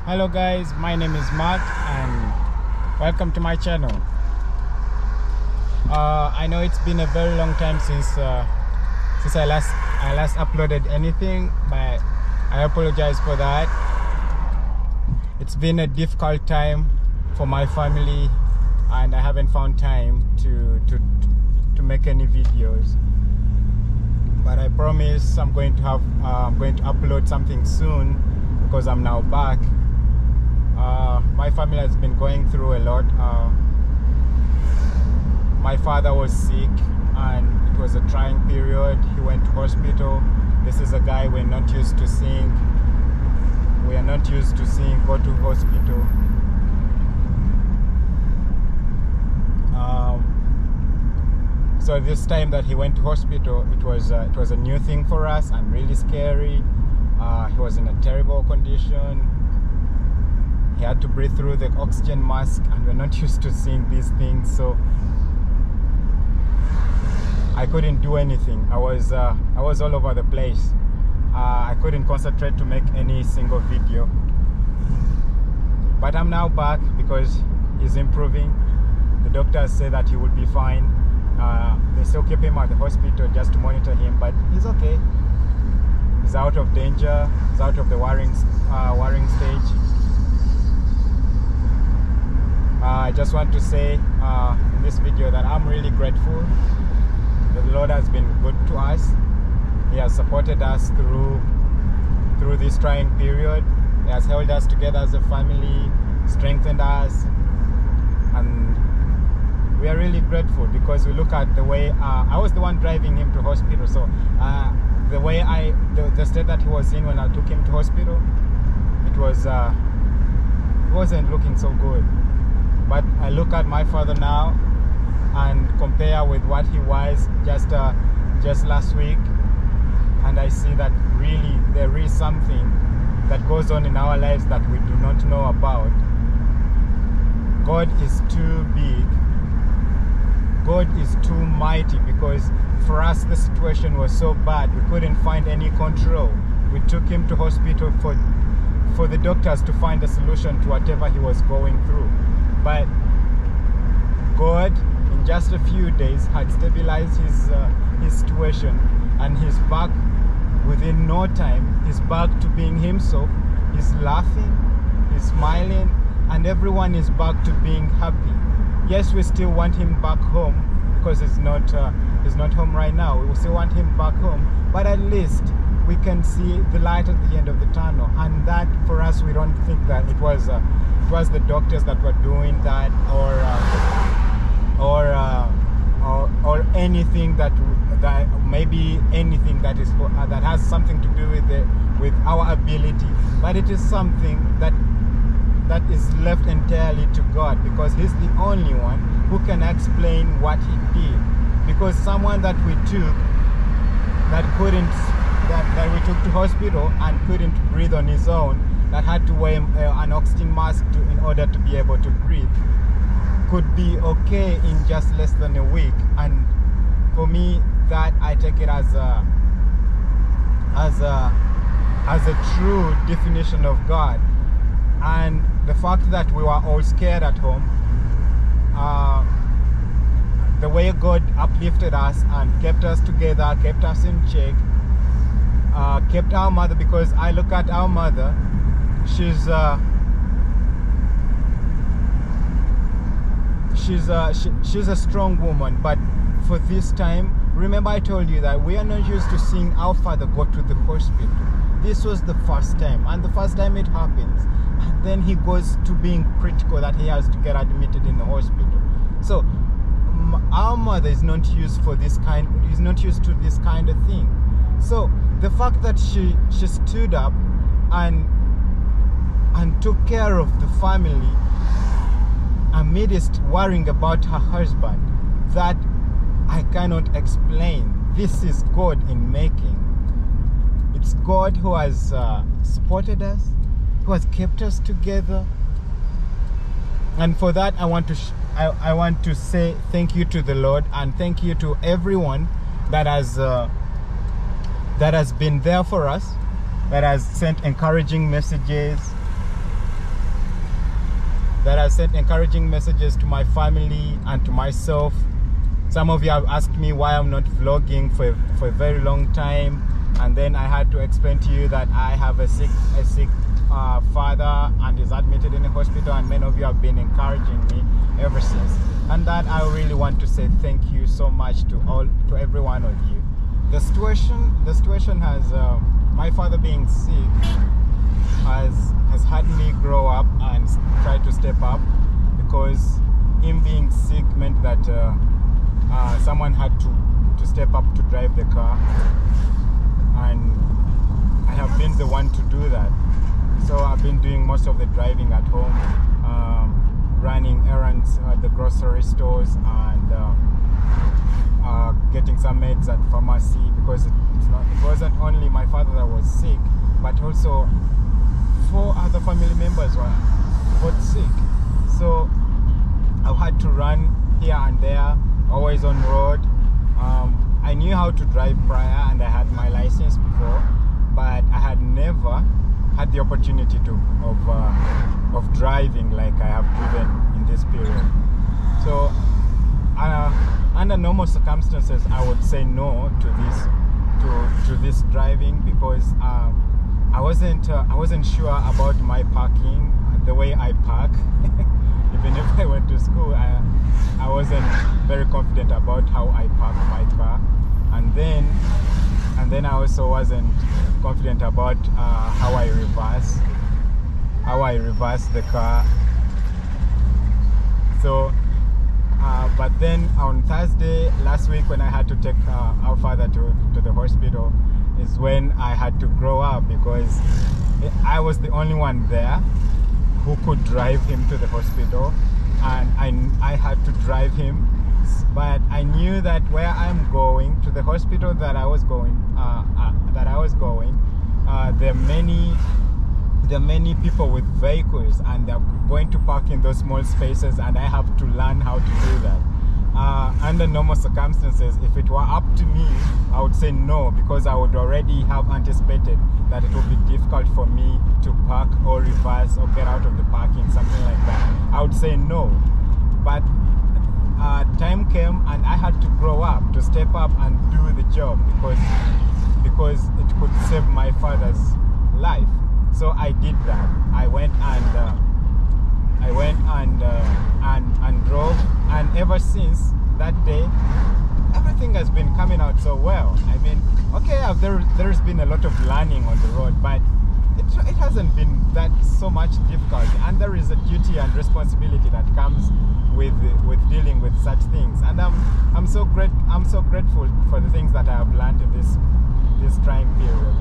Hello guys, my name is Mark and welcome to my channel. I know it's been a very long time since I last uploaded anything, but I apologize for that. It's been a difficult time for my family and I haven't found time to make any videos. But I promise I'm going to upload something soon because I'm now back. My family has been going through a lot. My father was sick and it was a trying period. He went to hospital. This is a guy we're not used to seeing. We are not used to seeing go to hospital. So this time that he went to hospital, it was a new thing for us and really scary. He was in a terrible condition. He had to breathe through the oxygen mask and we're not used to seeing these things, so I couldn't do anything. I was all over the place. I couldn't concentrate to make any single video. But I'm now back because he's improving. The doctors say that he will be fine. They still keep him at the hospital just to monitor him, but he's okay. He's out of danger. He's out of the worrying stage. I just want to say in this video that I'm really grateful that the Lord has been good to us. He has supported us through this trying period. He has held us together as a family, strengthened us, and we are really grateful because we look at the way I was the one driving him to hospital, so the way the state that he was in when I took him to hospital, it wasn't looking so good. But I look at my father now and compare with what he was just last week, and I see that really there is something that goes on in our lives that we do not know about. God is too big. God is too mighty, because for us the situation was so bad we couldn't find any control. We took him to hospital for the doctors to find a solution to whatever he was going through. But God, in just a few days, had stabilized his situation, and he's back within no time. He's back to being himself. He's laughing, he's smiling, and everyone is back to being happy. Yes, we still want him back home because he's not home right now. We still want him back home, but at least we can see the light at the end of the tunnel. And that, for us, we don't think that it was the doctors that were doing that, or anything that maybe anything that has something to do with our ability, but it is something that is left entirely to God, because he's the only one who can explain what he did. Because someone that we took that we took to hospital and couldn't breathe on his own, that had to wear an oxygen mask in order to be able to breathe, could be okay in just less than a week. And for me, that I take it as a true definition of God. And the fact that we were all scared at home, the way God uplifted us and kept us together, kept us in check, kept our mother, because I look at our mother, she's a strong woman, but for this time, remember I told you that we are not used to seeing our father go to the hospital. This was the first time, and the first time it happens, and then he goes to being critical that he has to get admitted in the hospital. So our mother is not used to this kind of thing. So the fact that she stood up and took care of the family amidst worrying about her husband, that I cannot explain. This is God in making. It's God who has supported us, who has kept us together, and for that I want to say thank you to the Lord, and thank you to everyone that has been there for us, that has sent encouraging messages, that I sent encouraging messages to my family and to myself. Some of you have asked me why I'm not vlogging for a very long time, and then I had to explain to you that I have a sick father and is admitted in the hospital, and many of you have been encouraging me ever since. And that I really want to say thank you so much to every one of you. The situation has my father being sick has had me grow up and try to step up, because him being sick meant that someone had to step up to drive the car, and I have been the one to do that. So I've been doing most of the driving at home, running errands at the grocery stores, and getting some meds at pharmacy, because it wasn't only my father that was sick, but also 4 other family members were both sick. So I've had to run here and there, always on road. I knew how to drive prior, and I had my license before, but I had never had the opportunity of driving like I have driven in this period. So under normal circumstances, I would say no to this driving, because I wasn't sure about my parking, the way I park. Even if I went to school, I wasn't very confident about how I park my car, and then I also wasn't confident about how I reverse the car. So but then on Thursday last week, when I had to take our father to the hospital, is when I had to grow up, because I was the only one there who could drive him to the hospital, and I had to drive him. But I knew that where I'm going, to the hospital that I was going, there are many people with vehicles, and they're going to park in those small spaces, and I have to learn how to do that. Under normal circumstances, if it were up to me, I would say no, because I would already have anticipated that it would be difficult for me to park or reverse or get out of the parking, something like that. I would say no. But time came, and I had to grow up, to step up and do the job, because it could save my father's life. So I did that. I went and drove, and ever since that day, everything has been coming out so well. I mean, okay, there's been a lot of learning on the road, but it hasn't been that so much difficulty, and there is a duty and responsibility that comes with dealing with such things. And I'm so grateful for the things that I have learned in this trying period.